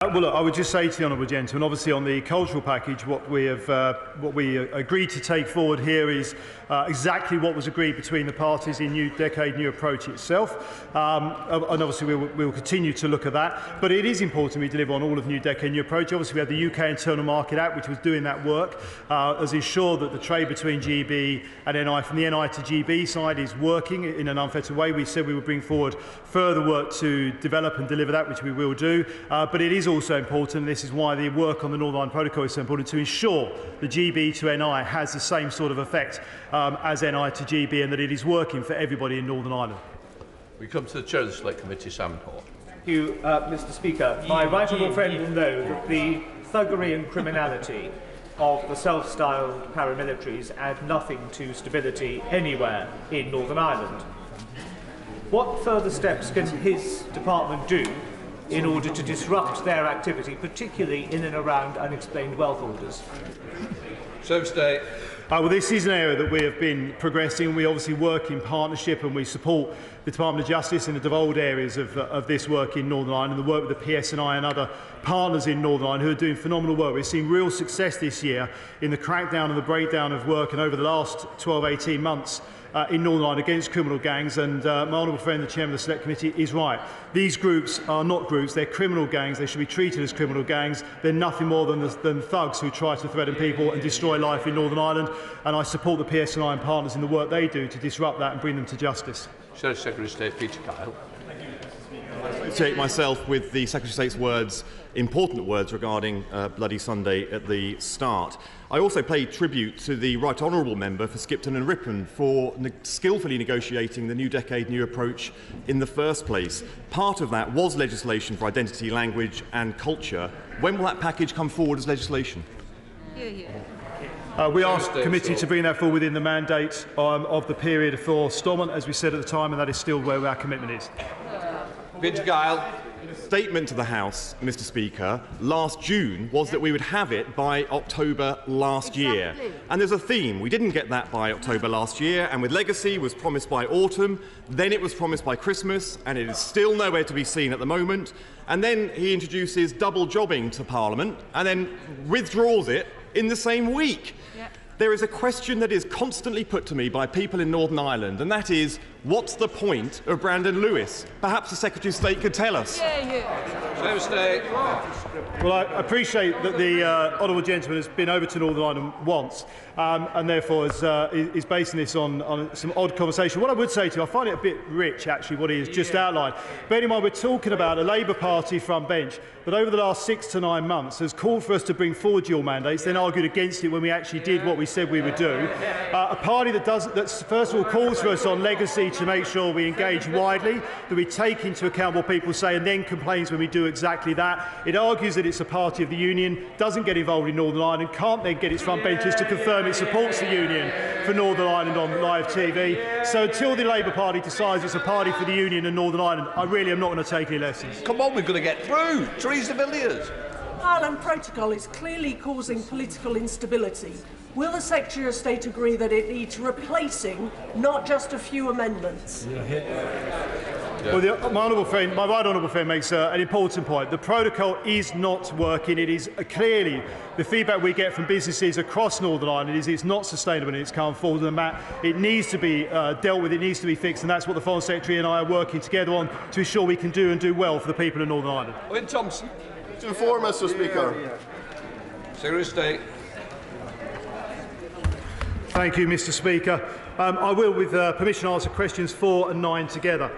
Well, look, I would just say to the honourable gentleman, obviously on the cultural package, what we agreed to take forward here is exactly what was agreed between the parties in New Decade New Approach itself, and obviously we will continue to look at that. But it is important we deliver on all of New Decade New Approach. Obviously, we have the UK Internal Market Act, which was doing that work, has ensured that the trade between GB and NI, from the NI to GB side, is working in an unfettered way. We said we would bring forward further work to develop and deliver that, which we will do. But it is also important, and this is why the work on the Northern Ireland Protocol is so important, to ensure the GB to NI has the same sort of effect as NI to GB, and that it is working for everybody in Northern Ireland. We come to the Chair of the Select Committee, Sam Port. Thank you, Mr. Speaker. My right honourable friend will know that the thuggery and criminality of the self-styled paramilitaries add nothing to stability anywhere in Northern Ireland. What further steps can his department do in order to disrupt their activity, particularly in and around unexplained wealth orders? State. Well, this is an area that we have been progressing. We obviously work in partnership and we support the Department of Justice in the devolved areas of this work in Northern Ireland, and the work with the PSNI and other partners in Northern Ireland who are doing phenomenal work. We've seen real success this year in the crackdown and the breakdown of work, and over the last 12-18 months in Northern Ireland against criminal gangs, and my honourable friend, the Chairman of the Select Committee, is right. These groups are not groups, they're criminal gangs. They should be treated as criminal gangs. They're nothing more than thugs who try to threaten people and destroy life in Northern Ireland, and I support the PSNI and partners in the work they do to disrupt that and bring them to justice. Secretary of State Peter Kyle. I associate myself with the Secretary of State's words, important words regarding Bloody Sunday at the start. I also pay tribute to the Right Honourable Member for Skipton and Ripon for skillfully negotiating the New Decade New Approach in the first place. Part of that was legislation for identity, language and culture. When will that package come forward as legislation? We asked the committee to bring that forward within the mandate of the period for Stormont, as we said at the time, and that is still where our commitment is. Peter Kyle. Statement to the House, Mr. Speaker, last June was that we would have it by October last year. And there's a theme. We didn't get that by October last year, and with Legacy was promised by autumn, then it was promised by Christmas, and it is still nowhere to be seen at the moment. And then he introduces double jobbing to Parliament and then withdraws it in the same week. There is a question that is constantly put to me by people in Northern Ireland, and that is, what's the point of Brandon Lewis? Perhaps the Secretary of State could tell us. State. Well, I appreciate that the honourable gentleman has been over to Northern Ireland once, and therefore is basing this on some odd conversation. What I would say to you, I find it a bit rich, actually, what he has just outlined. Bearing in mind, we're talking about a Labour Party front bench that over the last 6 to 9 months has called for us to bring forward dual mandates, then argued against it when we actually did what we said we would do. A party that first of all calls for us on legacy to make sure we engage widely, that we take into account what people say, and then complains when we do exactly that. It argues that it's a party of the Union, doesn't get involved in Northern Ireland, can't then get its front benches to confirm it supports the Union for Northern Ireland on live TV. So until the Labour Party decides it's a party for the Union and Northern Ireland, I really am not going to take any lessons. Come on, we're going to get through. Theresa Villiers. Ireland Protocol is clearly causing political instability. Will the Secretary of State agree that it needs replacing, not just a few amendments? Well, my right honourable friend makes an important point. The protocol is not working. It is clearly the feedback we get from businesses across Northern Ireland is it's not sustainable in its current form. And that it needs to be dealt with. It needs to be fixed, and that's what the Foreign Secretary and I are working together on to ensure we can do and do well for the people of Northern Ireland. Owen Thompson. To inform, Mr. Speaker. Secretary of State. Thank you, Mr. Speaker. I will, with permission, answer questions 4 and 9 together.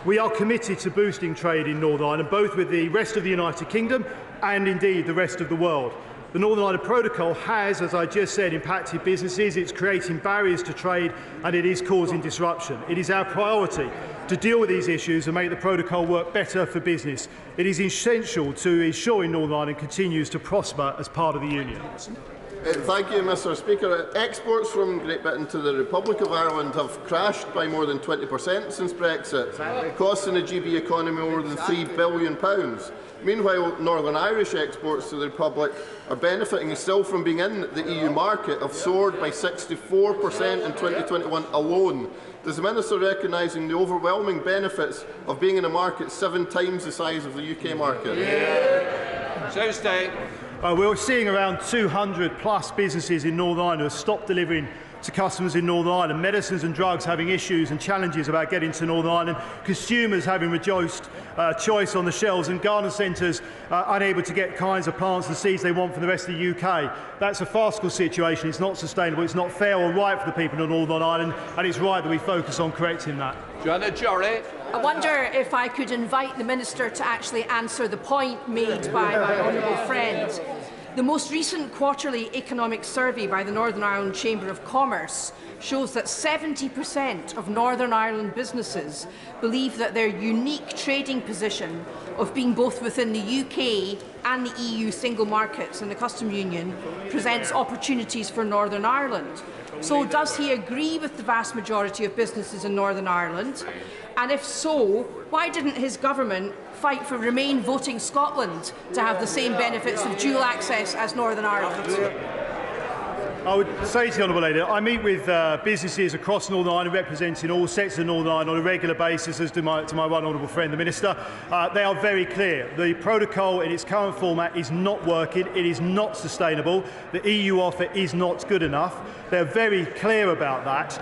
We are committed to boosting trade in Northern Ireland, both with the rest of the United Kingdom and indeed the rest of the world. The Northern Ireland Protocol has, as I just said, impacted businesses. It's creating barriers to trade and it is causing disruption. It is our priority to deal with these issues and make the protocol work better for business. It is essential to ensuring Northern Ireland continues to prosper as part of the Union. Thank you, Mr. Speaker. Exports from Great Britain to the Republic of Ireland have crashed by more than 20% since Brexit, costing the GB economy more than £3 billion. Meanwhile, Northern Irish exports to the Republic are benefiting still from being in the EU market, have soared by 64% in 2021 alone. Does the Minister recognising the overwhelming benefits of being in a market 7 times the size of the UK market? So stay. We're seeing around 200 plus businesses in Northern Ireland who have stopped delivering to customers in Northern Ireland, medicines and drugs having issues and challenges about getting to Northern Ireland, consumers having reduced choice on the shelves, and garden centres unable to get kinds of plants and seeds they want from the rest of the UK. That's a farcical situation. It's not sustainable. It's not fair or right for the people of Northern Ireland, and it's right that we focus on correcting that. Joanna Jory. I wonder if I could invite the Minister to actually answer the point made by my honourable friend. The most recent quarterly economic survey by the Northern Ireland Chamber of Commerce shows that 70% of Northern Ireland businesses believe that their unique trading position of being both within the UK and the EU single markets and the Customs Union presents opportunities for Northern Ireland. So does he agree with the vast majority of businesses in Northern Ireland? And if so, why didn't his government fight for Remain voting Scotland to have the same benefits of dual access as Northern Ireland? I would say to the Honourable Lady, I meet with businesses across Northern Ireland representing all sectors of Northern Ireland on a regular basis, as to my right honourable friend, the Minister. They are very clear. The protocol in its current format is not working. It is not sustainable. The EU offer is not good enough. They're very clear about that.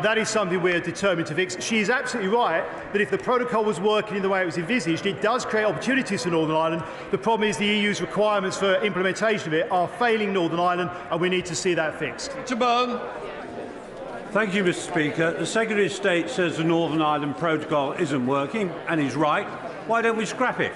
That is something we're determined to fix. She is absolutely right that if the protocol was working in the way it was envisaged, it does create opportunities for Northern Ireland. The problem is the EU's requirements for implementation of it are failing Northern Ireland, and we need to see that fixed. Thank you, Mr. Speaker. The Secretary of State says the Northern Ireland Protocol isn't working, and he's right. Why don't we scrap it?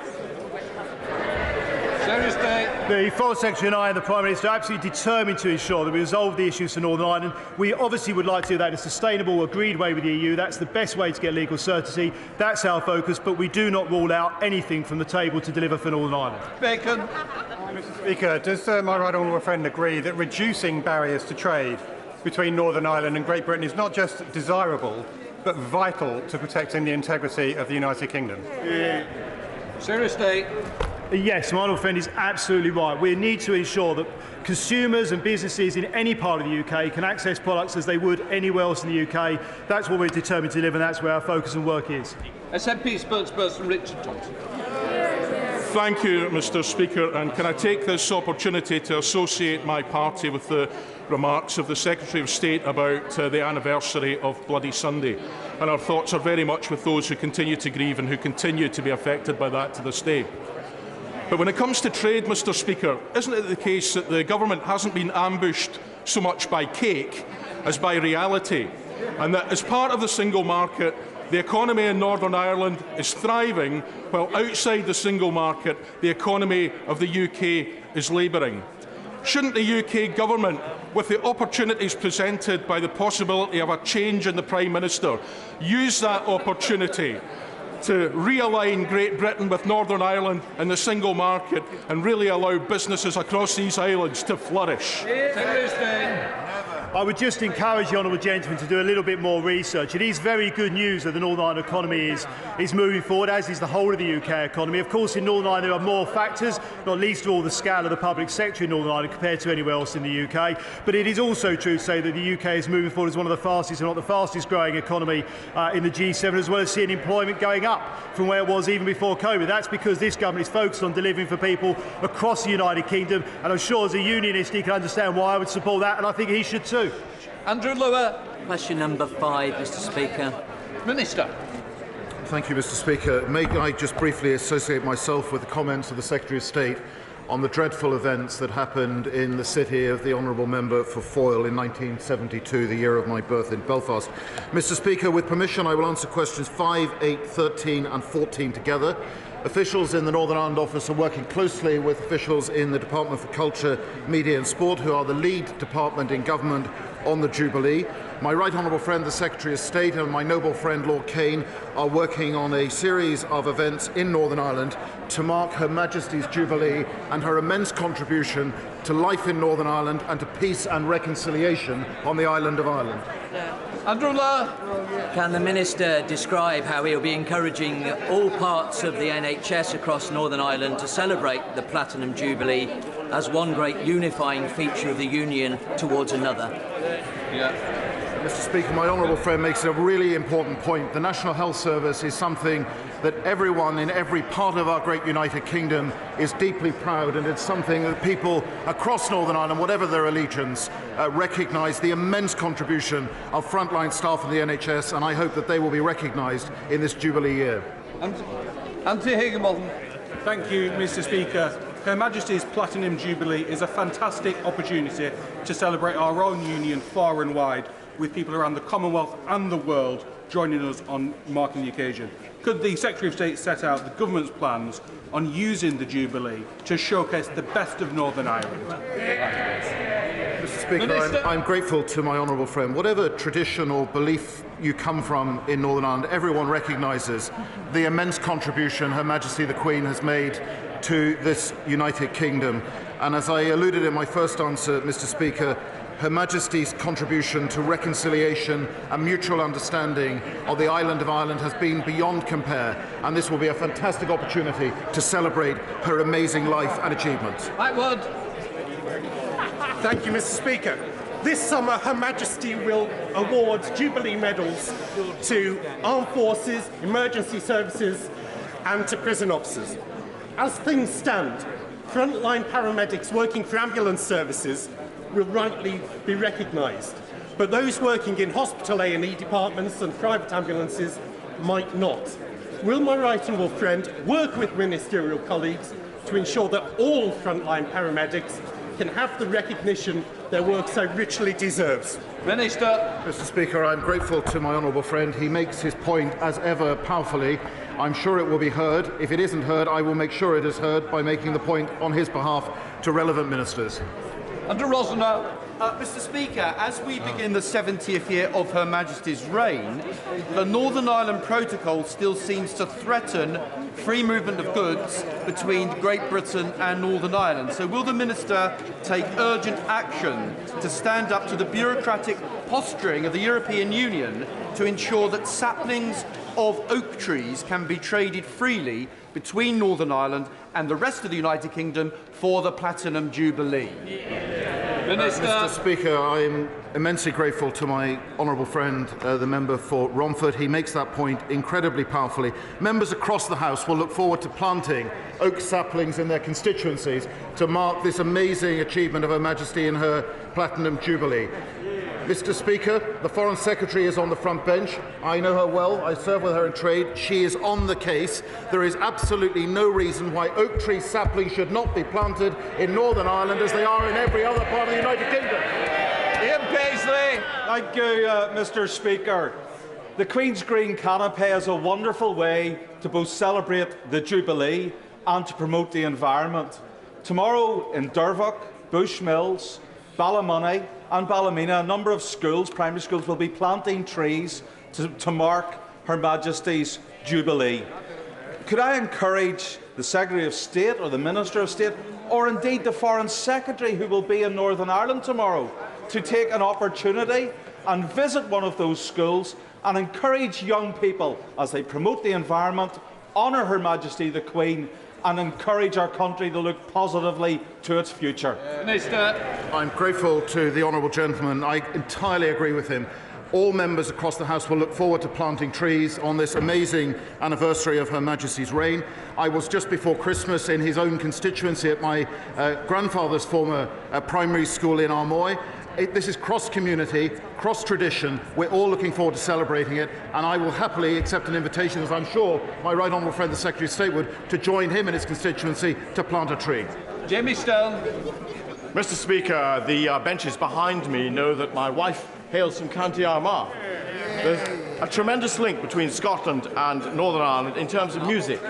The Foreign Secretary and I and the Prime Minister are absolutely determined to ensure that we resolve the issues for Northern Ireland. We obviously would like to do that in a sustainable, agreed way with the EU. That's the best way to get legal certainty. That's our focus, but we do not rule out anything from the table to deliver for Northern Ireland. Bacon. Mr. Speaker, does my right honourable friend agree that reducing barriers to trade between Northern Ireland and Great Britain is not just desirable, but vital to protecting the integrity of the United Kingdom? Seriously. Yes, my honourable friend is absolutely right. We need to ensure that consumers and businesses in any part of the UK can access products as they would anywhere else in the UK. That's what we're determined to deliver, and that's where our focus and work is. SNP spokesperson Richard Johnson. Thank you, Mr. Speaker, and can I take this opportunity to associate my party with the remarks of the Secretary of State about the anniversary of Bloody Sunday. And our thoughts are very much with those who continue to grieve and who continue to be affected by that to this day. But when it comes to trade, Mr. Speaker, isn't it the case that the government hasn't been ambushed so much by cake as by reality, and that as part of the single market, the economy in Northern Ireland is thriving, while outside the single market, the economy of the UK is labouring? Shouldn't the UK government, with the opportunities presented by the possibility of a change in the Prime Minister, use that opportunity to realign Great Britain with Northern Ireland and the single market and really allow businesses across these islands to flourish? I would just encourage the honourable gentleman to do a little bit more research. It is very good news that the Northern Ireland economy is moving forward, as is the whole of the UK economy. Of course, in Northern Ireland there are more factors, not least of all the scale of the public sector in Northern Ireland compared to anywhere else in the UK. But it is also true to say that the UK is moving forward as one of the fastest, if not the fastest growing economy in the G7, as well as seeing employment going up from where it was even before COVID. That's because this government is focused on delivering for people across the United Kingdom, and I'm sure as a unionist he can understand why I would support that, and I think he should too. Andrew Lower. Question number 5, Mr. Speaker. Minister. Thank you, Mr. Speaker. May I just briefly associate myself with the comments of the Secretary of State on the dreadful events that happened in the city of the Honourable Member for Foyle in 1972, the year of my birth in Belfast. Mr. Speaker, with permission, I will answer questions 5, 8, 13 and 14 together. Officials in the Northern Ireland office are working closely with officials in the Department for Culture, Media and Sport, who are the lead department in government on the Jubilee. My right honourable friend, the Secretary of State, and my noble friend, Lord Kane, are working on a series of events in Northern Ireland to mark Her Majesty's Jubilee and her immense contribution to life in Northern Ireland and to peace and reconciliation on the island of Ireland. Andrew Lowe. Can the Minister describe how he will be encouraging all parts of the NHS across Northern Ireland to celebrate the Platinum Jubilee as one great unifying feature of the Union towards another? Mr. Speaker, my honourable friend makes a really important point. The National Health Service is something that everyone in every part of our great United Kingdom is deeply proud, and it's something that people across Northern Ireland, whatever their allegiance, recognise the immense contribution of frontline staff in the NHS, and I hope that they will be recognised in this Jubilee year. Anthony Higginbotham. Thank you, Mr. Speaker. Her Majesty's Platinum Jubilee is a fantastic opportunity to celebrate our own union far and wide, with people around the Commonwealth and the world joining us on marking the occasion. Could the Secretary of State set out the government's plans on using the Jubilee to showcase the best of Northern Ireland? Mr. Speaker, I'm grateful to my honourable friend. Whatever tradition or belief you come from in Northern Ireland, everyone recognises the immense contribution Her Majesty the Queen has made to this United Kingdom. And as I alluded in my first answer, Mr. Speaker, Her Majesty's contribution to reconciliation and mutual understanding of the island of Ireland has been beyond compare, and this will be a fantastic opportunity to celebrate her amazing life and achievements. Thank you, Mr. Speaker. This summer, Her Majesty will award Jubilee medals to armed forces, emergency services and to prison officers. As things stand, frontline paramedics working for ambulance services will rightly be recognised, but those working in hospital A&E departments and private ambulances might not. Will my right honourable friend work with ministerial colleagues to ensure that all frontline paramedics can have the recognition their work so richly deserves? Minister. Mr. Speaker, I'm grateful to my honourable friend. He makes his point, as ever, powerfully. I'm sure it will be heard. If it isn't heard, I will make sure it is heard by making the point on his behalf to relevant ministers. Under Rosner. Mr. Speaker, as we begin the 70th year of Her Majesty's reign, the Northern Ireland Protocol still seems to threaten free movement of goods between Great Britain and Northern Ireland. So will the Minister take urgent action to stand up to the bureaucratic posturing of the European Union to ensure that saplings of oak trees can be traded freely between Northern Ireland and the rest of the United Kingdom for the Platinum Jubilee? Mr. Speaker, I am immensely grateful to my honourable friend, the member for Romford. He makes that point incredibly powerfully. Members across the House will look forward to planting oak saplings in their constituencies to mark this amazing achievement of Her Majesty in her Platinum Jubilee. Mr. Speaker, the Foreign Secretary is on the front bench. I know her well. I serve with her in trade. She is on the case. There is absolutely no reason why oak tree saplings should not be planted in Northern Ireland as they are in every other part of the United Kingdom. Ian Paisley. Thank you, Mr. Speaker. The Queen's Green Canopy is a wonderful way to both celebrate the Jubilee and to promote the environment. Tomorrow in Dervock, Bushmills, Ballymoney and Ballymena, a number of schools, primary schools, will be planting trees to mark Her Majesty's Jubilee. Could I encourage the Secretary of State or the Minister of State, or indeed the Foreign Secretary who will be in Northern Ireland tomorrow, to take an opportunity and visit one of those schools and encourage young people as they promote the environment, honour Her Majesty the Queen and encourage our country to look positively to its future? Minister. I'm grateful to the honourable gentleman. I entirely agree with him. All members across the House will look forward to planting trees on this amazing anniversary of Her Majesty's reign. I was just before Christmas in his own constituency at my grandfather's former primary school in Armoy. This is cross-community, cross-tradition. We're all looking forward to celebrating it, and I will happily accept an invitation, as I'm sure my right honourable friend, the Secretary of State, would, to join him in his constituency to plant a tree. Jamie Stone. Mr. Speaker, the benches behind me know that my wife hails from County Armagh. There's a tremendous link between Scotland and Northern Ireland in terms of music.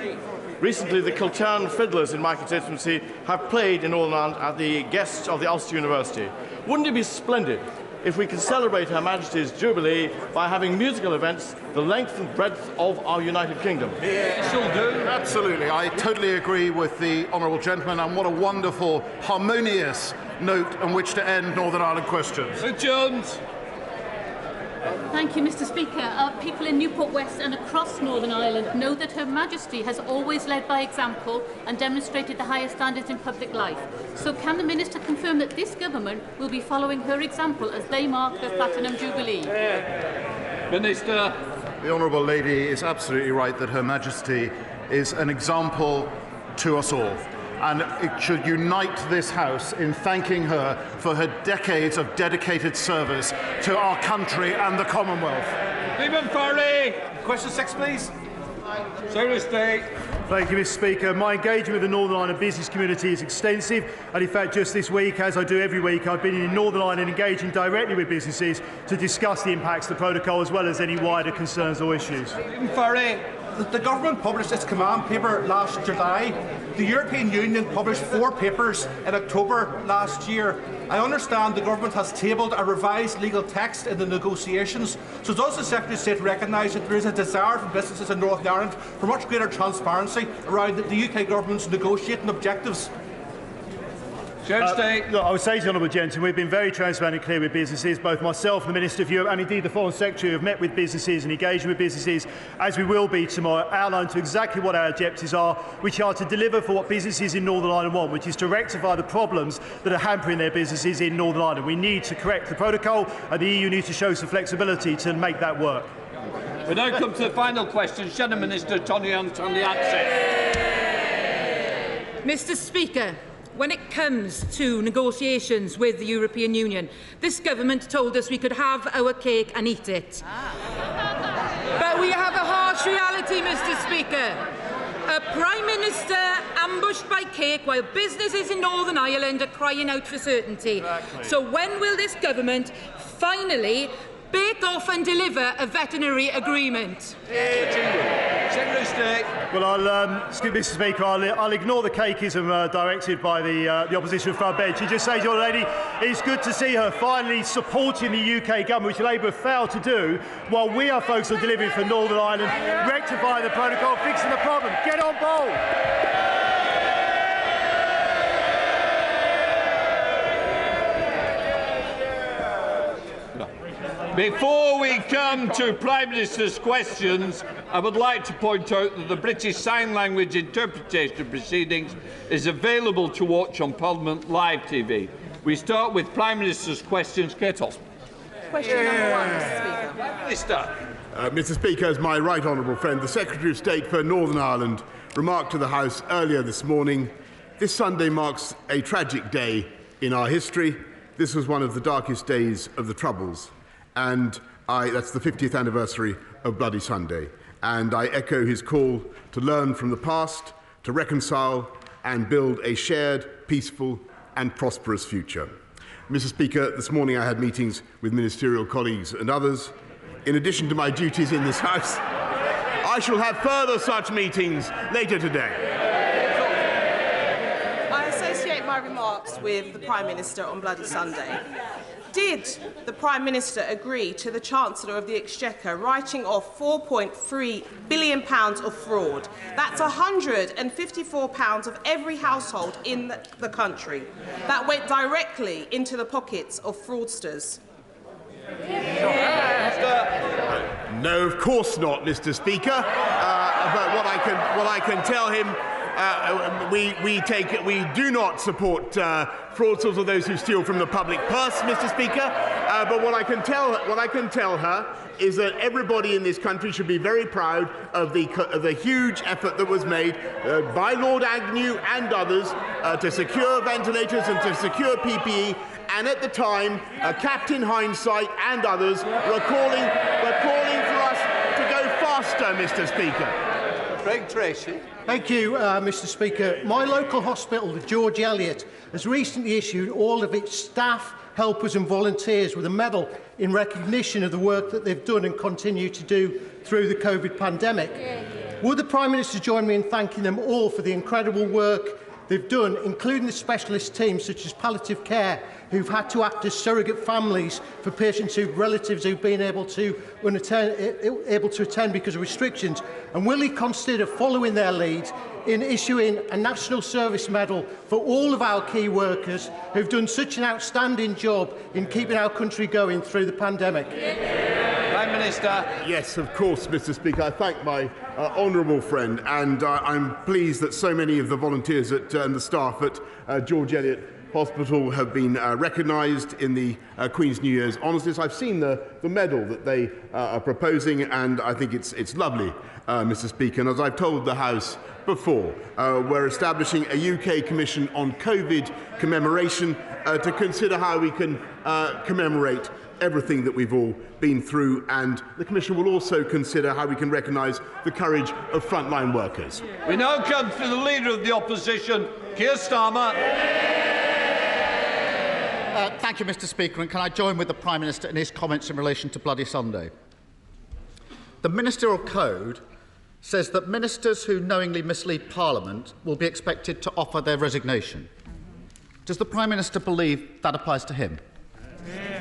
Recently, the Kiltern Fiddlers in my constituency have played in Northern Ireland at the guests of the Ulster University. Wouldn't it be splendid if we could celebrate Her Majesty's Jubilee by having musical events the length and breadth of our United Kingdom? Yeah, she'll do. Absolutely. I totally agree with the honourable gentleman, and what a wonderful, harmonious note on which to end Northern Ireland questions. Sir Jones. Thank you, Mr. Speaker. People in Newport West and across Northern Ireland know that Her Majesty has always led by example and demonstrated the highest standards in public life. So can the Minister confirm that this government will be following her example as they mark the Platinum Jubilee? Minister. The Honourable Lady is absolutely right that Her Majesty is an example to us all. And it should unite this House in thanking her for her decades of dedicated service to our country and the Commonwealth. Stephen Farley. Question 6, please. Secretary of State. Thank you, Mr. Speaker. My engagement with the Northern Ireland business community is extensive, and in fact just this week, as I do every week, I've been in Northern Ireland engaging directly with businesses to discuss the impacts of the protocol as well as any wider concerns or issues. Farley. The government published its command paper last July. The European Union published 4 papers in October last year. I understand the government has tabled a revised legal text in the negotiations. So does the Secretary of State recognise that there is a desire from businesses in Northern Ireland for much greater transparency around the UK government's negotiating objectives? Look, I would say to the Honourable Gentleman, we've been very transparent and clear with businesses. Both myself and the Minister of Europe and indeed the Foreign Secretary have met with businesses and engaged with businesses, as we will be tomorrow, outlined to exactly what our objectives are, which are to deliver for what businesses in Northern Ireland want, which is to rectify the problems that are hampering their businesses in Northern Ireland. We need to correct the protocol, and the EU needs to show some flexibility to make that work. We now come to the final question. Shadow Minister Tony Antoniazzi. Mr. Speaker, when it comes to negotiations with the European Union, this government told us we could have our cake and eat it. But we have a harsh reality, Mr. Speaker. A Prime Minister ambushed by cake while businesses in Northern Ireland are crying out for certainty. Exactly. So when will this government finally bake off and deliver a veterinary agreement? Secretary of State. Well, excuse me, Mr. Speaker, I'll ignore the cakeism directed by the opposition front bench and just say to your lady, it's good to see her finally supporting the UK government, which Labour failed to do, while we are focused on delivering for Northern Ireland, rectifying the protocol, fixing the problem. Get on board! Before we come to Prime Minister's questions, I would like to point out that the British Sign Language interpretation proceedings is available to watch on Parliament Live TV. We start with Prime Minister's questions. Kettle. Question number 1, Mr. Speaker. Prime Minister. Mr. Speaker, as my right honourable friend, the Secretary of State for Northern Ireland, remarked to the House earlier this morning, this Sunday marks a tragic day in our history. This was one of the darkest days of the Troubles. And that's the 50th anniversary of Bloody Sunday. And I echo his call to learn from the past, to reconcile and build a shared, peaceful and prosperous future. Mr. Speaker, this morning I had meetings with ministerial colleagues and others. In addition to my duties in this House, I shall have further such meetings later today. I associate my remarks with the Prime Minister on Bloody Sunday. Did the Prime Minister agree to the Chancellor of the Exchequer writing off £4.3 billion of fraud? That's £154 of every household in the country. That went directly into the pockets of fraudsters. No, of course not, Mr. Speaker. But what I can tell him, we do not support fraudsters or those who steal from the public purse, Mr. Speaker. But what I can tell her is that everybody in this country should be very proud of the huge effort that was made by Lord Agnew and others to secure ventilators and to secure PPE. And at the time, Captain Hindsight and others were calling for us to go faster, Mr. Speaker. Craig Tracy. Thank you, Mr. Speaker. My local hospital, the George Eliot, has recently issued all of its staff, helpers and volunteers with a medal in recognition of the work that they've done and continue to do through the COVID pandemic. Would the Prime Minister join me in thanking them all for the incredible work they've done, including the specialist teams such as palliative care, who've had to act as surrogate families for patients whose relatives who've been able to attend because of restrictions? And will he consider following their lead in issuing a National Service Medal for all of our key workers who've done such an outstanding job in keeping our country going through the pandemic? Prime Minister. Yes, of course, Mr. Speaker. I thank my honourable friend, and I'm pleased that so many of the volunteers and the staff at George Eliot Hospital have been recognised in the Queen's New Year's honours list. I've seen the medal that they are proposing, and I think it's lovely, Mr. Speaker. And as I've told the House before, we're establishing a UK Commission on COVID commemoration to consider how we can commemorate everything that we've all been through, and the Commission will also consider how we can recognise the courage of frontline workers. We now come to the Leader of the Opposition, Keir Starmer. Thank you, Mr. Speaker, and can I join with the Prime Minister in his comments in relation to Bloody Sunday? The Ministerial Code says that ministers who knowingly mislead Parliament will be expected to offer their resignation. Does the Prime Minister believe that applies to him?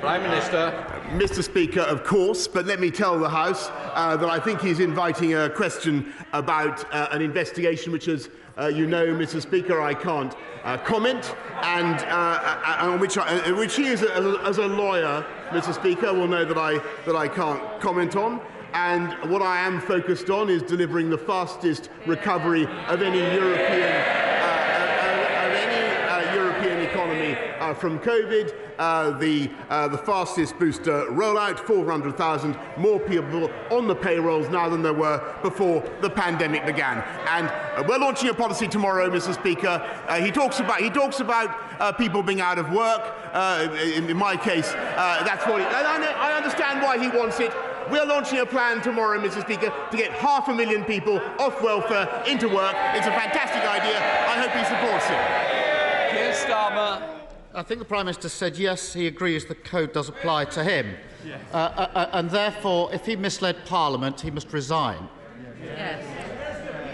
Prime Minister. Mr. Speaker, of course, but let me tell the House that I think he's inviting a question about an investigation which, as you know, Mr. Speaker, I can't comment, and on which he, as a lawyer, Mr. Speaker, will know that I can't comment on. And what I am focused on is delivering the fastest recovery of any European economy from COVID, the fastest booster rollout, 400,000 more people on the payrolls now than there were before the pandemic began. And we're launching a policy tomorrow, Mr. Speaker. He talks about people being out of work. In my case, that's what I understand why he wants it. We're launching a plan tomorrow, Mr. Speaker, to get 500,000 people off welfare into work. It's a fantastic idea. I hope he supports it. Keir Starmer. I think the Prime Minister said yes, he agrees the code does apply to him. Yes. And therefore, if he misled Parliament, he must resign. Yes.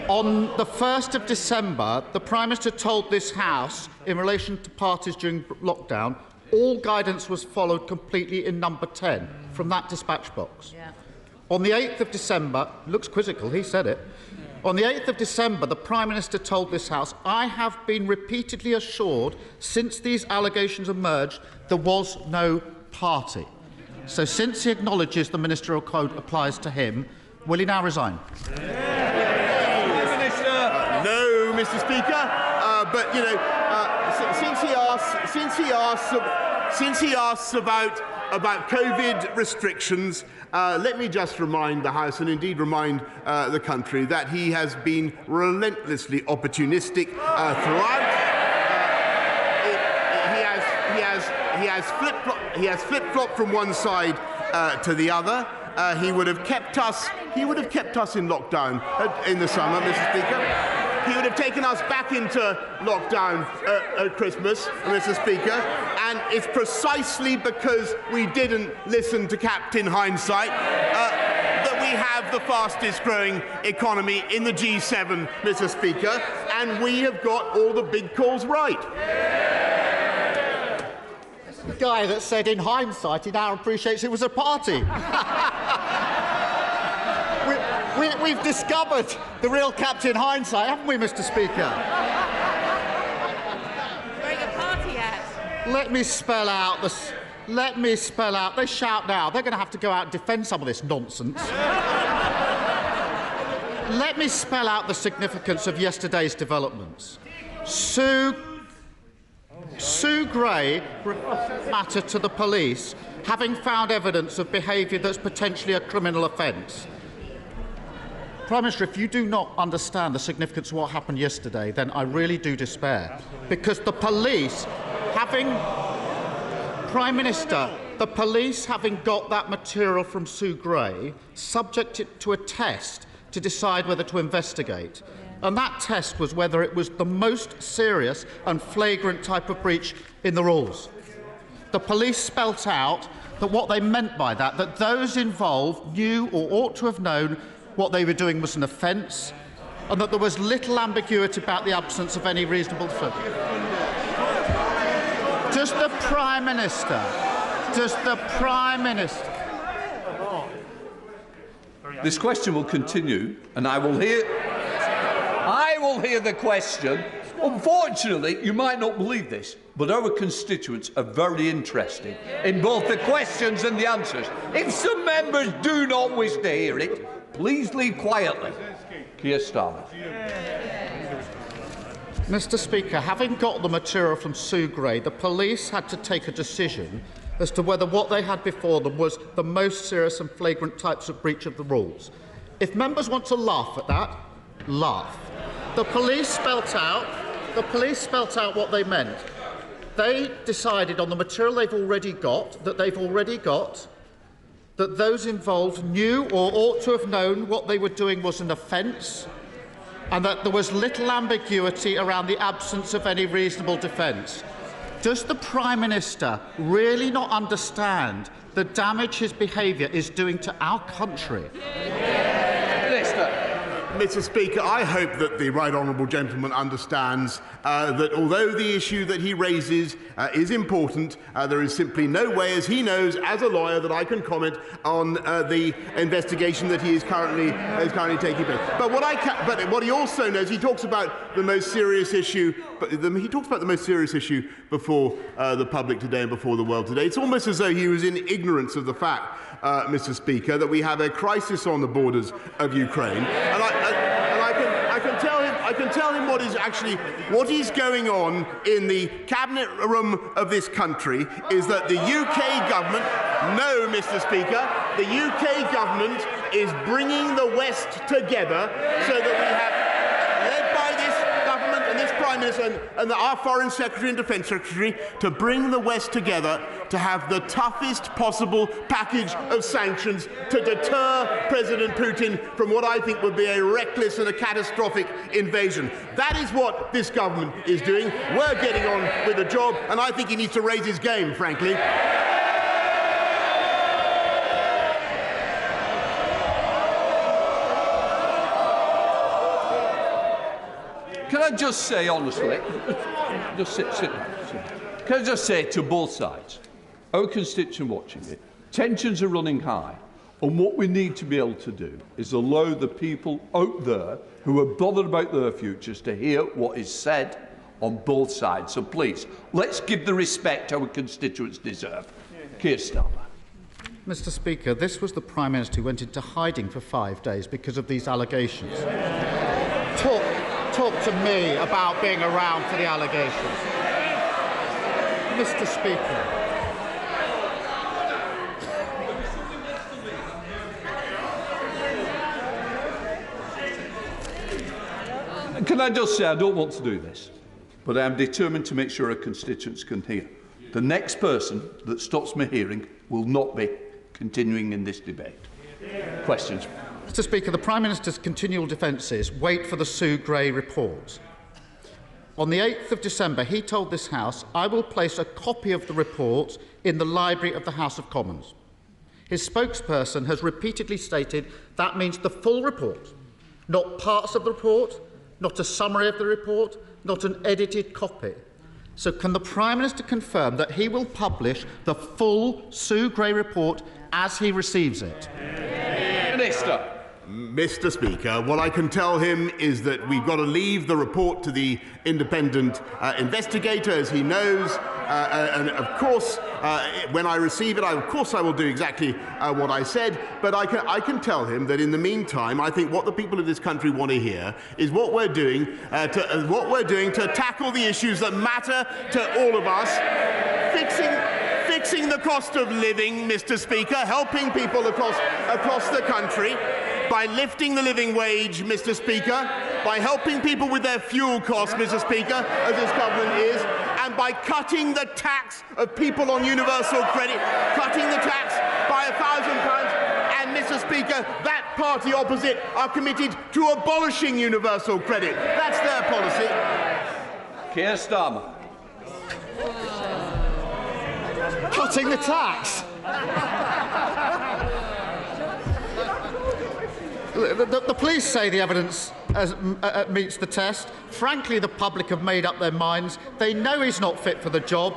On the 1st of December, the Prime Minister told this House, in relation to parties during lockdown, all guidance was followed completely in number 10 from that dispatch box. Yeah. On the 8th of December, looks quizzical, he said it. On the 8th of December, the Prime Minister told this House, I have been repeatedly assured since these allegations emerged there was no party. So since he acknowledges the Ministerial Code applies to him, will he now resign? No, Mr. Speaker, but, you know, since he asks about COVID restrictions, let me just remind the House, and indeed remind the country, that he has been relentlessly opportunistic throughout. He has flip-flopped from one side to the other. He would have kept us in lockdown in the summer, Mr. Speaker. He would have taken us back into lockdown at Christmas, Mr. Speaker, and it's precisely because we didn't listen to Captain Hindsight that we have the fastest growing economy in the G7, Mr. Speaker, and we have got all the big calls right. The guy that said in hindsight he now appreciates it was a party. We've discovered the real Captain Hindsight, haven't we, Mr. Speaker? Wearing a party hat. Let me spell out. They shout now. They're going to have to go out and defend some of this nonsense. Let me spell out the significance of yesterday's developments. Sue Gray referred the matter to the police, having found evidence of behaviour that's potentially a criminal offence. Prime Minister, if you do not understand the significance of what happened yesterday, then I really do despair. Because the police, Prime Minister, the police, having got that material from Sue Gray, subject it to a test to decide whether to investigate. And that test was whether it was the most serious and flagrant type of breach in the rules. The police spelt out that what they meant by that those involved knew or ought to have known what they were doing was an offence, and that there was little ambiguity about the absence of any reasonable defence. Does the Prime Minister... This question will continue, and I will hear the question. Unfortunately, you might not believe this, but our constituents are very interested in both the questions and the answers. If some members do not wish to hear it, please leave quietly. Keir Starmer. Mr. Speaker, having got the material from Sue Gray, the police had to take a decision as to whether what they had before them was the most serious and flagrant types of breach of the rules. If members want to laugh at that, laugh. The police spelt out what they meant. They decided on the material they've already got that those involved knew or ought to have known what they were doing was an offence, and that there was little ambiguity around the absence of any reasonable defence. Does the Prime Minister really not understand the damage his behaviour is doing to our country? Mr. Speaker, I hope that the right honourable gentleman understands that although the issue that he raises is important, there is simply no way, as he knows, as a lawyer, that I can comment on the investigation that he is currently taking place. But what he also knows, he talks about the most serious issue. He talks about the most serious issue before the public today and before the world today. It's almost as though he was in ignorance of the fact, Mr. Speaker, that we have a crisis on the borders of Ukraine, and I can tell him what is going on in the cabinet room of this country is that the UK government, no, Mr. Speaker, the UK government is bringing the West together so that we have, led by this government and this Prime Minister and our Foreign Secretary and Defence Secretary, to bring the West together to have the toughest possible package of sanctions to deter President Putin from what I think would be a reckless and a catastrophic invasion. That is what this government is doing. We're getting on with the job, and I think he needs to raise his game, frankly. Can I just say honestly, can I just say to both sides, our constituent watching it, tensions are running high, and what we need to be able to do is allow the people out there who are bothered about their futures to hear what is said on both sides. So please, let's give the respect our constituents deserve. Keir Starmer. Mr. Speaker, this was the Prime Minister who went into hiding for 5 days because of these allegations. Talk to me about being around for the allegations. Mr. Speaker. Can I just say, I don't want to do this, but I am determined to make sure our constituents can hear. The next person that stops me hearing will not be continuing in this debate. Questions? Mr. Speaker, the Prime Minister's continual defences wait for the Sue Gray report. On the 8th of December, he told this House, "I will place a copy of the report in the library of the House of Commons." His spokesperson has repeatedly stated that means the full report, not parts of the report, not a summary of the report, not an edited copy. So can the Prime Minister confirm that he will publish the full Sue Gray report as he receives it? Minister. Mr. Speaker, what I can tell him is that we've got to leave the report to the independent investigator, as he knows, and of course, when I receive it, I will do exactly what I said. But I can tell him that in the meantime, I think what the people of this country want to hear is what we're doing to tackle the issues that matter to all of us, fixing the cost of living, Mr. Speaker, helping people across the country, by lifting the living wage, Mr. Speaker, by helping people with their fuel costs, Mr. Speaker, as this government is, and by cutting the tax of people on universal credit, cutting the tax by £1,000. And, Mr. Speaker, that party opposite are committed to abolishing universal credit. That's their policy. Keir Starmer. Cutting the tax. The police say the evidence meets the test. Frankly, the public have made up their minds. They know he's not fit for the job,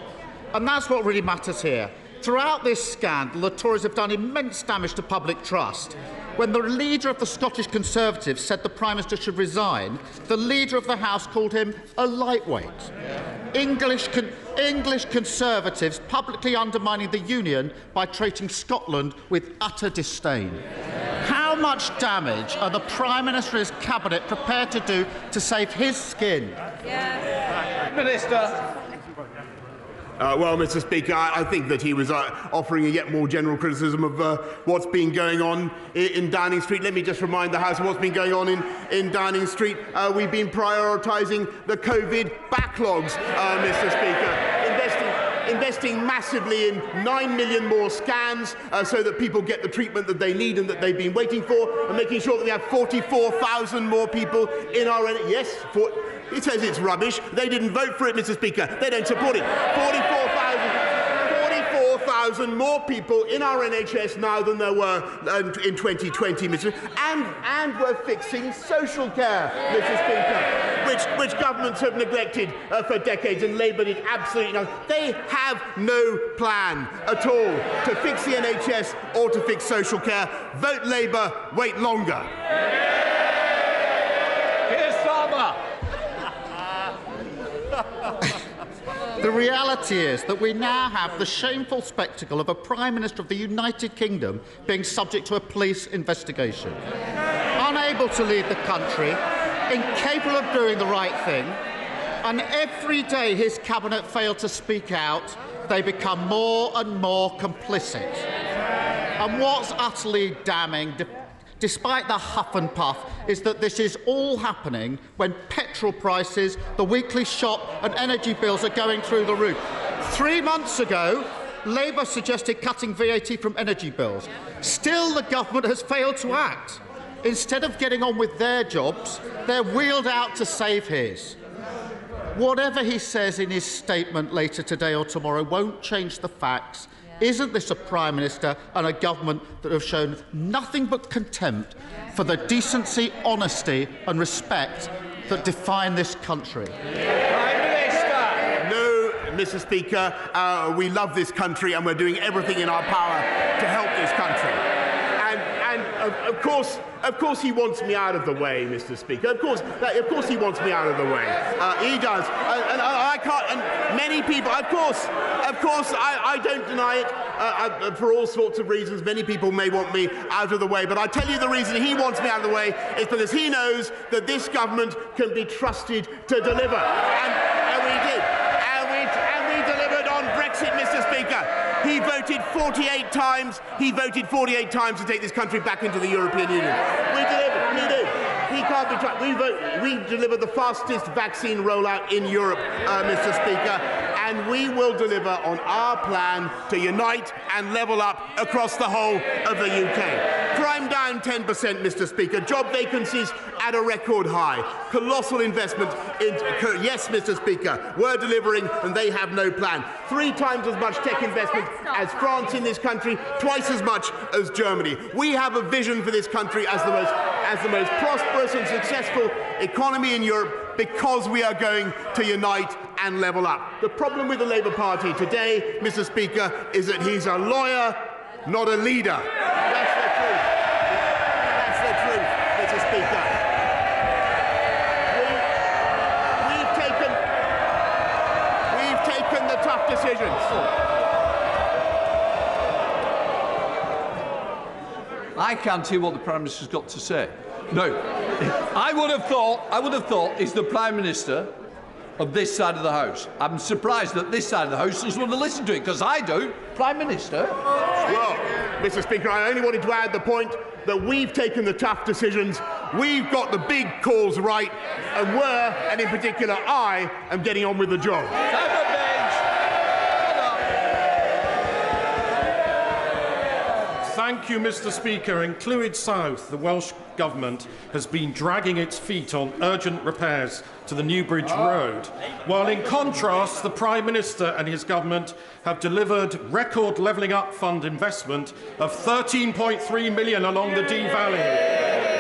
and that's what really matters here. Throughout this scandal, the Tories have done immense damage to public trust. When the leader of the Scottish Conservatives said the Prime Minister should resign, the leader of the House called him a lightweight. English Conservatives publicly undermining the Union by treating Scotland with utter disdain. How much damage are the Prime Minister and his Cabinet prepared to do to save his skin? Minister. Well, Mr. Speaker, I think that he was offering a yet more general criticism of what's been going on in Downing Street. Let me just remind the House of what's been going on in Downing Street. We've been prioritising the COVID backlogs, Mr. Speaker, investing massively in 9 million more scans so that people get the treatment that they need and that they've been waiting for, and making sure that we have 44,000 more people in our... Yes, it says it's rubbish. They didn't vote for it, Mr. Speaker. They don't support it. 44,000 more people in our NHS now than there were in 2020, Mr. And we're fixing social care, Mr. Speaker, which governments have neglected for decades, and Labour did absolutely nothing. They have no plan at all to fix the NHS or to fix social care. Vote Labour, wait longer. Here's Farmer. The reality is that we now have the shameful spectacle of a Prime Minister of the United Kingdom being subject to a police investigation. Unable to lead the country, incapable of doing the right thing, and every day his cabinet fail to speak out, they become more and more complicit. And what's utterly damning, despite the huff and puff, is that this is all happening when petrol prices, the weekly shop and energy bills are going through the roof. 3 months ago, Labour suggested cutting VAT from energy bills. Still, the government has failed to act. Instead of getting on with their jobs, they're wheeled out to save his. Whatever he says in his statement later today or tomorrow won't change the facts. Isn't this a Prime Minister and a government that have shown nothing but contempt for the decency, honesty and respect that define this country? Prime Minister. No, Mr. Speaker, we love this country and we're doing everything in our power to help this country. And of course he wants me out of the way, Mr. Speaker. Of course he wants me out of the way. He does. And I can't, and many people, of course, I don't deny it, for all sorts of reasons. Many people may want me out of the way, but I tell you the reason he wants me out of the way is because he knows that this government can be trusted to deliver. And we did. And we delivered on Brexit, Mr. Speaker. He voted 48 times. He voted 48 times to take this country back into the European Union. We delivered. He did. He can't be trusted. We delivered the fastest vaccine rollout in Europe, Mr. Speaker, and we will deliver on our plan to unite and level up across the whole of the UK. Crime down 10%, Mr. Speaker. Job vacancies at a record high. Colossal investment in... Yes, Mr. Speaker, we're delivering and they have no plan. 3 times as much tech investment as France in this country, twice as much as Germany. We have a vision for this country as the most prosperous and successful economy in Europe because we are going to unite and level up. The problem with the Labour Party today, Mr. Speaker, is that he's a lawyer, not a leader. That's the truth. That's the truth, Mr. Speaker. We've taken the tough decisions. I can't hear what the Prime Minister's got to say. No. I would have thought he's the Prime Minister of this side of the House. I'm surprised that this side of the House doesn't want to listen to it, because I do. Prime Minister. Well, Mr. Speaker, I only wanted to add the point that we've taken the tough decisions, we've got the big calls right, and in particular I, am getting on with the job. Thank you, Mr. Speaker. In Clwyd South, the Welsh Government has been dragging its feet on urgent repairs to the Newbridge Road, while in contrast, the Prime Minister and his government have delivered record Levelling Up Fund investment of £13.3 million along the Dee Valley,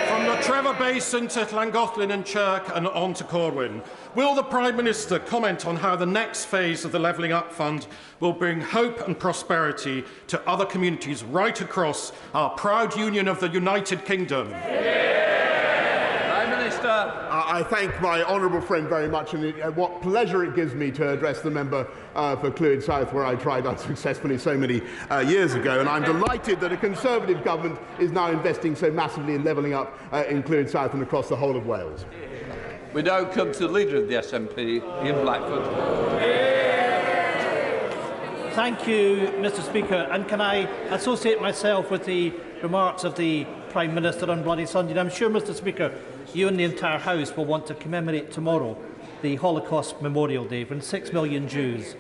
from the Trevor Basin to Llangollen and Chirk and on to Corwin. Will the Prime Minister comment on how the next phase of the Levelling Up Fund will bring hope and prosperity to other communities right across our proud union of the United Kingdom? Prime Minister. I thank my honourable friend very much, and what pleasure it gives me to address the member for Clwyd South, where I tried unsuccessfully so many years ago. And I'm delighted that a Conservative government is now investing so massively in levelling up in Clwyd South and across the whole of Wales. We now come to the Leader of the SNP, Ian Blackford. Thank you, Mr. Speaker. And can I associate myself with the remarks of the Prime Minister on Bloody Sunday? And I'm sure, Mr. Speaker, you and the entire House will want to commemorate tomorrow the Holocaust Memorial Day, when 6 million Jews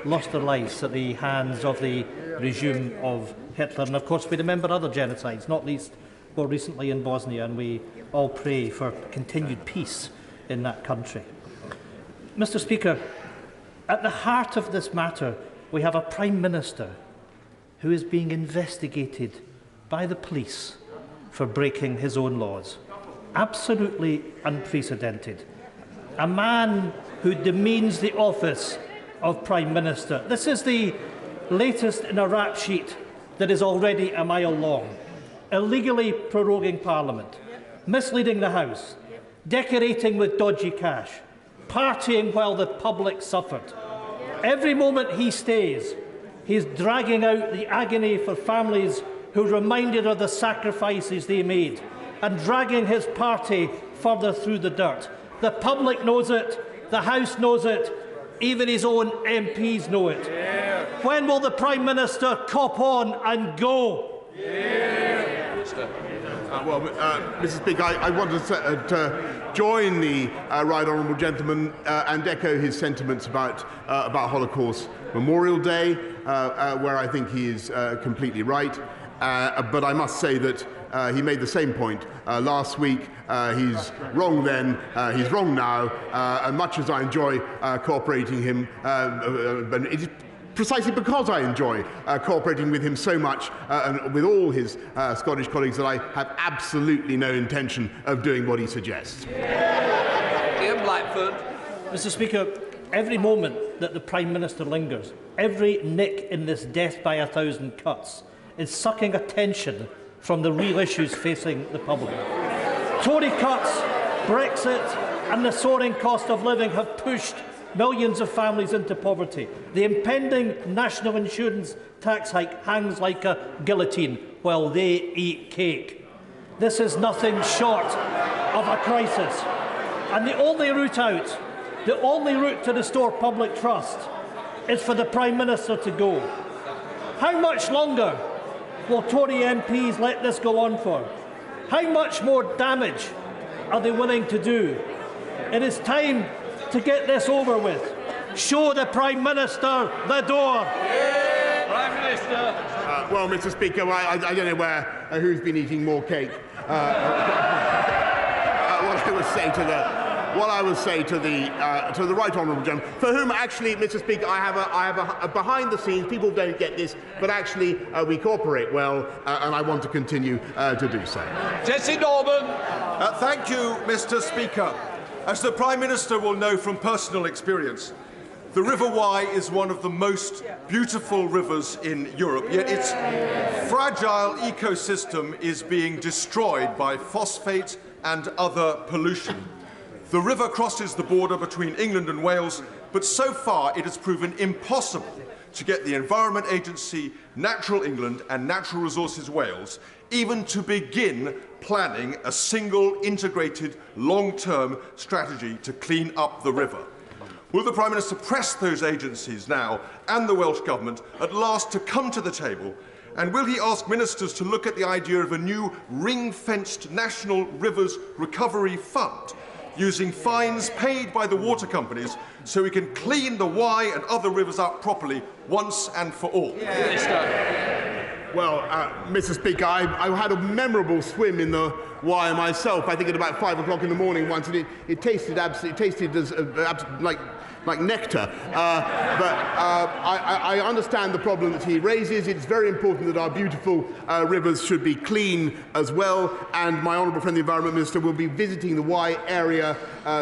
lost their lives at the hands of the regime of Hitler. And of course, we remember other genocides, not least more recently in Bosnia, and we all pray for continued peace in that country. Mr. Speaker, at the heart of this matter, we have a Prime Minister who is being investigated by the police for breaking his own laws. Absolutely unprecedented. A man who demeans the office of Prime Minister. This is the latest in a rap sheet that is already a mile long. Illegally proroguing Parliament, misleading the House, decorating with dodgy cash, partying while the public suffered. Every moment he stays, he is dragging out the agony for families who reminded of the sacrifices they made, and dragging his party further through the dirt. The public knows it, the House knows it, even his own MPs know it. Yeah. When will the Prime Minister cop on and go? Yeah. Mr. Speaker, I want to join the right honourable gentleman and echo his sentiments about Holocaust Memorial Day, where I think he is completely right. But I must say that he made the same point last week. He's wrong then, he's wrong now, and much as I enjoy cooperating him, but it is precisely because I enjoy cooperating with him so much and with all his Scottish colleagues that I have absolutely no intention of doing what he suggests. Ian Blackford. Mr. Speaker, every moment that the Prime Minister lingers, every nick in this death by 1,000 cuts is sucking attention from the real issues facing the public. Tory cuts, Brexit and the soaring cost of living have pushed millions of families into poverty. The impending national insurance tax hike hangs like a guillotine while they eat cake. This is nothing short of a crisis. And the only route out, the only route to restore public trust is for the Prime Minister to go. How much longer will Tory MPs let this go on for? How much more damage are they willing to do? It is time to get this over with. Show the Prime Minister the door. Yeah. Prime Minister. Well, Mr. Speaker, I don't know who's been eating more cake. What I would say to the right honourable gentleman, for whom actually, Mr. Speaker, I have a behind the scenes. People don't get this, but actually we cooperate well, and I want to continue to do so. Jesse Norman. Thank you, Mr. Speaker. As the Prime Minister will know from personal experience, the River Wye is one of the most beautiful rivers in Europe, yet its fragile ecosystem is being destroyed by phosphate and other pollution. The river crosses the border between England and Wales, but so far it has proven impossible to get the Environment Agency, Natural England and Natural Resources Wales even to begin planning a single integrated long-term strategy to clean up the river. Will the Prime Minister press those agencies now and the Welsh Government at last to come to the table? And will he ask ministers to look at the idea of a new ring-fenced National Rivers Recovery Fund, using fines paid by the water companies so we can clean the Wye and other rivers up properly once and for all? Well, Mr. Speaker, I had a memorable swim in the Wye myself. I think at about 5 o'clock in the morning once, and it tasted like nectar. But I understand the problem that he raises. It's very important that our beautiful rivers should be clean as well. And my honourable friend, the Environment Minister, will be visiting the Wye area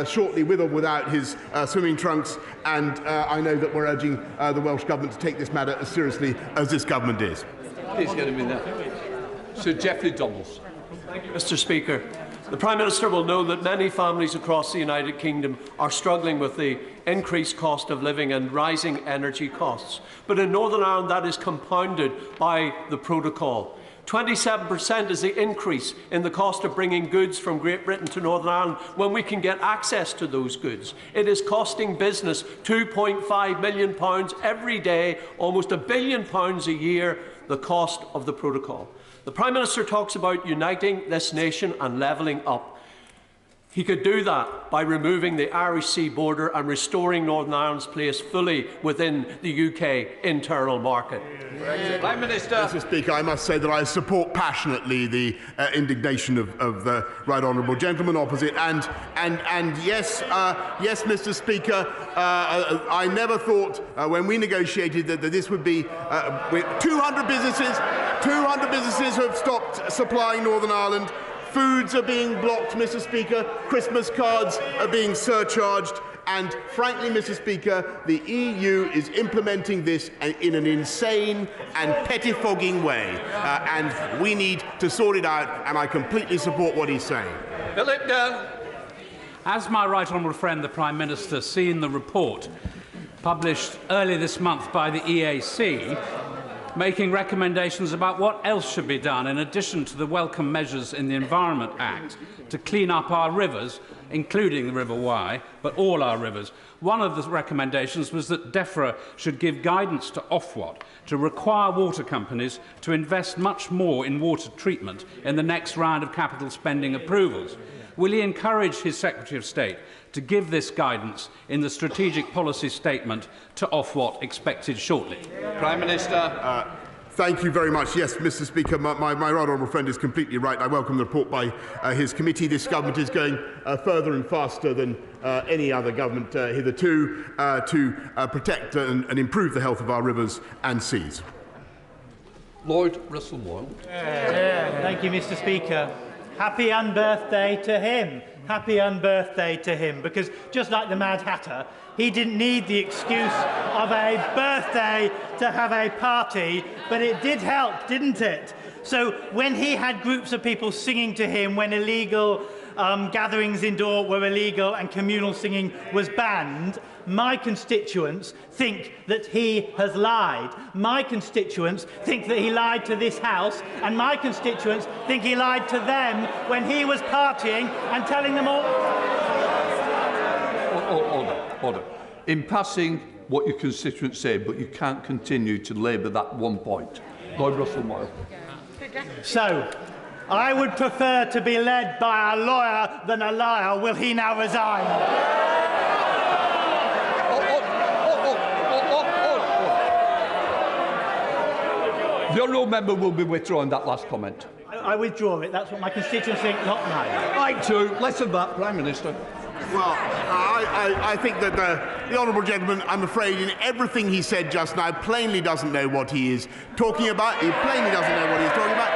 shortly, with or without his swimming trunks. And I know that we're urging the Welsh Government to take this matter as seriously as this government is. He's going to be there. Sir Geoffrey Donaldson. Thank you, Mr. Speaker. The Prime Minister will know that many families across the United Kingdom are struggling with the increased cost of living and rising energy costs. But in Northern Ireland, that is compounded by the protocol. 27% is the increase in the cost of bringing goods from Great Britain to Northern Ireland when we can get access to those goods. It is costing business £2.5 million every day, almost £1 billion a year, the cost of the protocol. The Prime Minister talks about uniting this nation and levelling up. He could do that by removing the Irish Sea border and restoring Northern Ireland's place fully within the UK internal market. Prime Minister. Mr. Speaker, I must say that I support passionately the indignation of the right honourable gentleman opposite. And yes, Mr. Speaker, I never thought when we negotiated that this would be 200 businesses have stopped supplying Northern Ireland. Foods are being blocked, Mr. Speaker. Christmas cards are being surcharged. And frankly, Mr. Speaker, the EU is implementing this in an insane and pettifogging way. And we need to sort it out, and I completely support what he's saying. Philip Dunn. As my right honourable friend, the Prime Minister, seen the report published earlier this month by the EAC, making recommendations about what else should be done in addition to the welcome measures in the Environment Act to clean up our rivers, including the River Wye, but all our rivers. One of the recommendations was that DEFRA should give guidance to Ofwat to require water companies to invest much more in water treatment in the next round of capital spending approvals. Will he encourage his Secretary of State to give this guidance in the strategic policy statement to Ofwat expected shortly? Prime Minister. Thank you very much. Yes, Mr. Speaker, my right honourable friend is completely right. I welcome the report by his committee. This government is going further and faster than any other government hitherto to protect and improve the health of our rivers and seas. Lord Russell-Moyle. Thank you, Mr. Speaker. Happy unbirthday to him. Happy unbirthday to him, because just like the Mad Hatter, he didn't need the excuse of a birthday to have a party, but it did help, didn't it? So when he had groups of people singing to him when illegal gatherings indoor were illegal and communal singing was banned, my constituents think that he has lied. My constituents think that he lied to this House, and my constituents think he lied to them when he was partying and telling them all... Order. In passing what your constituents say, but you can't continue to labour that one point. Lord Russell-Moyle. So, I would prefer to be led by a lawyer than a liar. Will he now resign? The honourable member will be withdrawing that last comment. I withdraw it. That's what my constituents think, not mine. Right to less of that, Prime Minister. Well, I think that the honourable gentleman, I'm afraid, in everything he said just now, plainly doesn't know what he is talking about. He plainly doesn't know what he's talking about.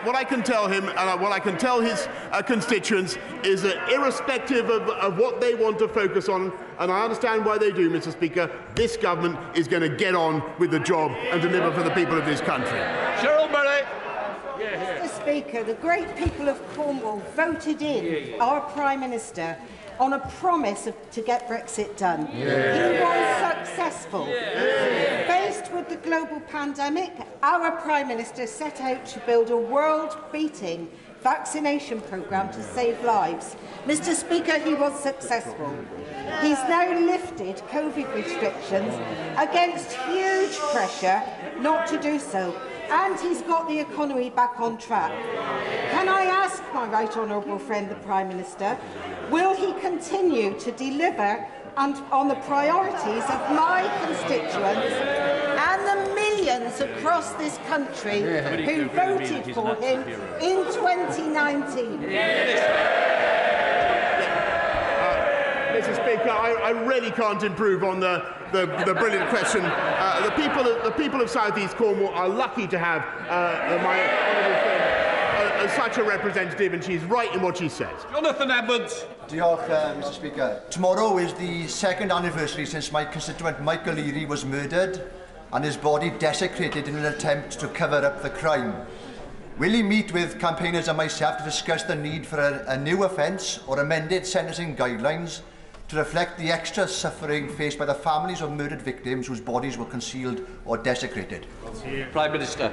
What I can tell him, and what I can tell his constituents, is that irrespective of what they want to focus on, and I understand why they do, Mr. Speaker, this government is going to get on with the job and deliver for the people of this country. Cheryl Murray. Mr. Speaker, the great people of Cornwall voted in our Prime Minister on a promise to get Brexit done. He was successful. Faced with the global pandemic, our Prime Minister set out to build a world-beating vaccination programme to save lives. Mr. Speaker, he was successful. He's now lifted COVID restrictions against huge pressure not to do so, and he's got the economy back on track. Can I ask my right honourable friend, the Prime Minister, will he continue to deliver on the priorities of my constituents and the millions across this country who voted for him in 2019? Mr. Speaker, I really can't improve on the brilliant question. The people of South East Cornwall are lucky to have my honourable friend as such a representative, and she's right in what she says. Jonathan Edwards. Diolch, Mr. Speaker. Tomorrow is the second anniversary since my constituent Michael Leary was murdered and his body desecrated in an attempt to cover up the crime. Will he meet with campaigners and myself to discuss the need for a new offence or amended sentencing guidelines to reflect the extra suffering faced by the families of murdered victims whose bodies were concealed or desecrated? Prime Minister.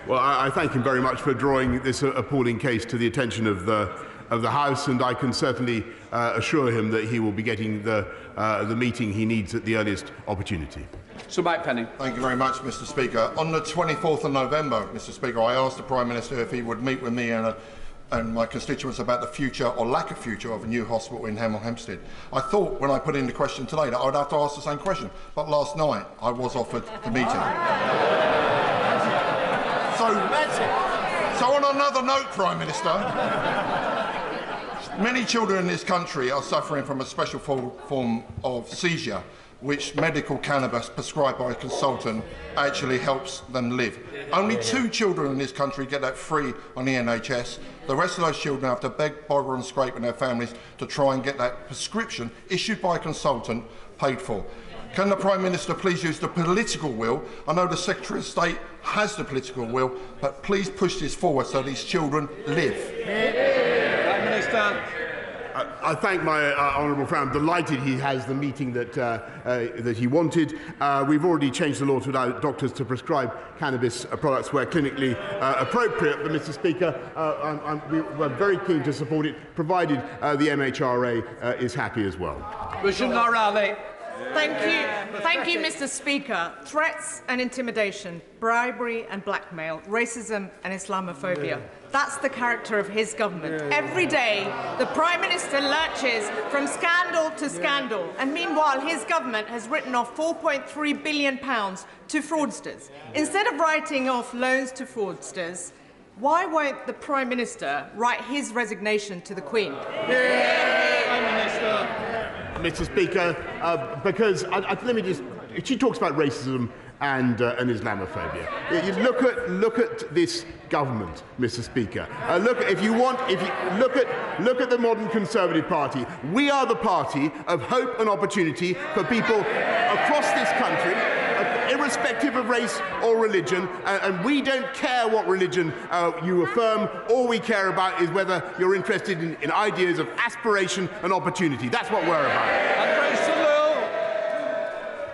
Well, I thank him very much for drawing this appalling case to the attention of the House, and I can certainly assure him that he will be getting the meeting he needs at the earliest opportunity. Sir Mike Penning. Thank you very much, Mr. Speaker. On the 24th of November, Mr. Speaker, I asked the Prime Minister if he would meet with me and my constituents about the future or lack of future of a new hospital in Hemel Hempstead. I thought when I put in the question today that I would have to ask the same question, but last night I was offered the meeting. So on another note, Prime Minister, many children in this country are suffering from a special form of seizure, which medical cannabis prescribed by a consultant actually helps them live. Only 2 children in this country get that free on the NHS. The rest of those children have to beg, borrow and scrape in their families to try and get that prescription issued by a consultant paid for. Can the Prime Minister please use the political will? I know the Secretary of State has the political will, but please push this forward so these children live. Prime Minister. I thank my honourable friend. I'm delighted he has the meeting that he wanted. We've already changed the law to allow doctors to prescribe cannabis products where clinically appropriate. But, Mr. Speaker, we're very keen to support it, provided the MHRA is happy as well. Thank you, Mr. Speaker. Threats and intimidation, bribery and blackmail, racism and Islamophobia. That's the character of his government. Every day, the Prime Minister lurches from scandal to scandal, and meanwhile, his government has written off £4.3 billion to fraudsters. Instead of writing off loans to fraudsters, why won't the Prime Minister write his resignation to the Queen? Prime Minister. Mr. Speaker, because let me just. She talks about racism and Islamophobia. You look at this government, Mr. Speaker. Look at the modern Conservative Party. We are the party of hope and opportunity for people across this country, irrespective of race or religion, and we don't care what religion you affirm. All we care about is whether you're interested in ideas of aspiration and opportunity. That's what we're about.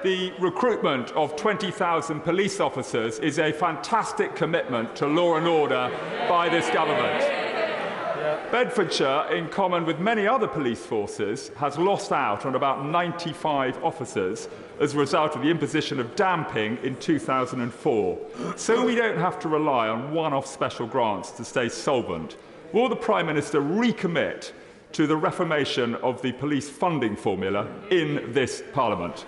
The recruitment of 20,000 police officers is a fantastic commitment to law and order by this government. Bedfordshire, in common with many other police forces, has lost out on about 95 officers as a result of the imposition of damping in 2004. So we don't have to rely on one-off special grants to stay solvent. Will the Prime Minister recommit to the reformation of the police funding formula in this Parliament?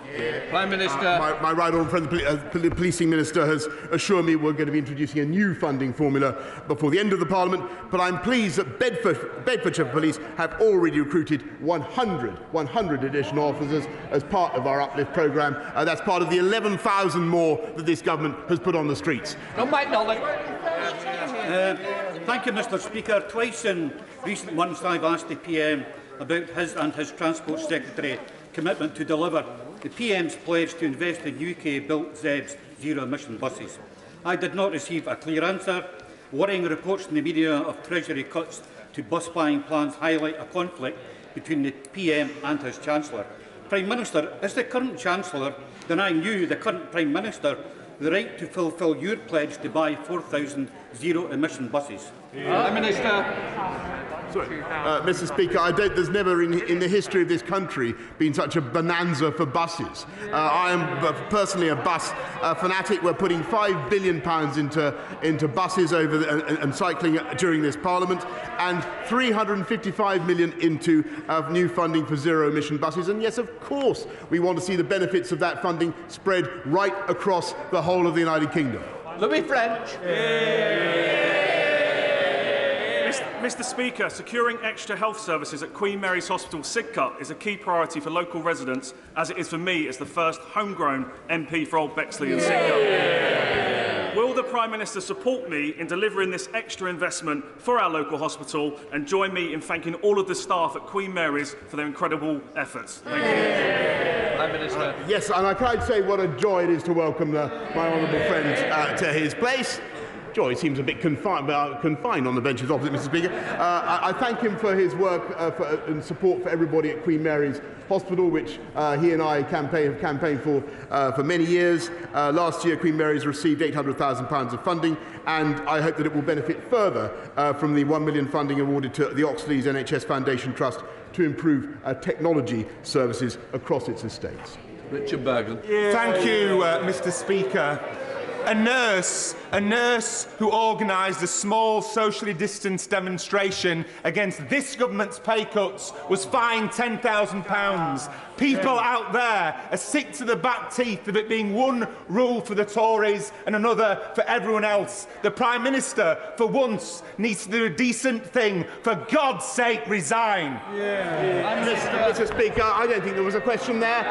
Prime Minister. My right honourable friend, the Policing Minister, has assured me we're going to be introducing a new funding formula before the end of the Parliament, but I'm pleased that Bedfordshire Police have already recruited 100 additional officers as part of our uplift programme. That's part of the 11,000 more that this government has put on the streets. Thank you, Mr. Speaker. Twice in recent months I've asked the PM about his and his Transport Secretary commitment to deliver the PM's pledge to invest in UK-built ZEB's zero-emission buses. I did not receive a clear answer. Worrying reports in the media of Treasury cuts to bus buying plans highlight a conflict between the PM and his Chancellor. Prime Minister, is the current Chancellor denying you, the current Prime Minister, the right to fulfil your pledge to buy 4,000 zero-emission buses? Prime Minister. Mr. Speaker, there's never in the history of this country been such a bonanza for buses. I am personally a bus fanatic. We're putting £5 billion into buses and cycling during this Parliament, and £355 million into new funding for zero-emission buses. And yes, of course, we want to see the benefits of that funding spread right across the whole of the United Kingdom. Louis French. Mr. Speaker, securing extra health services at Queen Mary's Hospital Sidcup is a key priority for local residents, as it is for me as the first homegrown MP for Old Bexley and Sidcup. Will the Prime Minister support me in delivering this extra investment for our local hospital and join me in thanking all of the staff at Queen Mary's for their incredible efforts? Thank you. Prime Minister. Yes, and I can say what a joy it is to welcome my honourable friend to his place. Joy seems a bit confined on the benches opposite, Mr. Speaker. I thank him for his work and support for everybody at Queen Mary's Hospital, which he and I have campaigned for many years. Last year, Queen Mary's received £800,000 of funding, and I hope that it will benefit further from the £1 million funding awarded to the Oxley's NHS Foundation Trust to improve technology services across its estates. Richard Bergen. Thank you, Mr. Speaker. A nurse who organised a small socially distanced demonstration against this government's pay cuts was fined £10,000. People out there are sick to the back teeth of it being one rule for the Tories and another for everyone else. The Prime Minister, for once, needs to do a decent thing. For God's sake, resign. Mr. Speaker, I don't think there was a question there.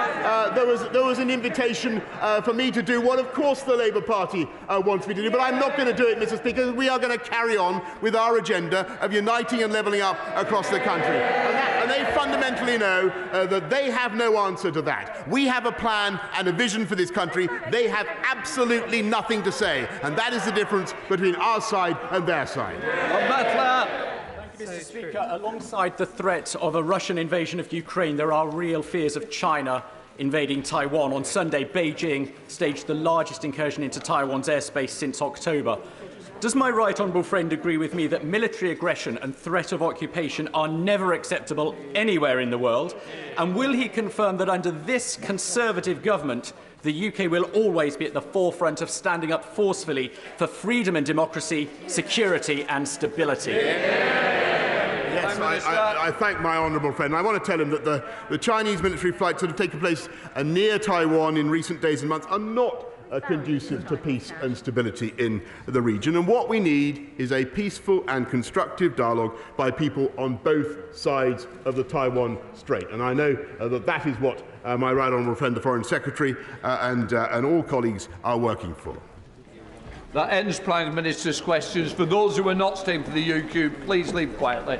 There was an invitation for me to do what, of course, the Labour Party wants me to do, but I'm not going to do it, Mr. Speaker. We are going to carry on with our agenda of uniting and levelling up across the country. And they fundamentally know that they have no answer to that. We have a plan and a vision for this country. They have absolutely nothing to say. And that is the difference between our side and their side. Mr. Speaker, alongside the threat of a Russian invasion of Ukraine, there are real fears of China invading Taiwan. On Sunday, Beijing staged the largest incursion into Taiwan's airspace since October. Does my right honourable friend agree with me that military aggression and threat of occupation are never acceptable anywhere in the world? And will he confirm that under this Conservative government, the UK will always be at the forefront of standing up forcefully for freedom and democracy, security and stability? Yes, I thank my honourable friend. I want to tell him that the Chinese military flights that have taken place near Taiwan in recent days and months are not conducive to peace and stability in the region. And what we need is a peaceful and constructive dialogue by people on both sides of the Taiwan Strait. And I know that is what my right honourable friend, the Foreign Secretary, and all colleagues are working for. That ends Prime Minister's questions. For those who are not staying for the UQ, please leave quietly.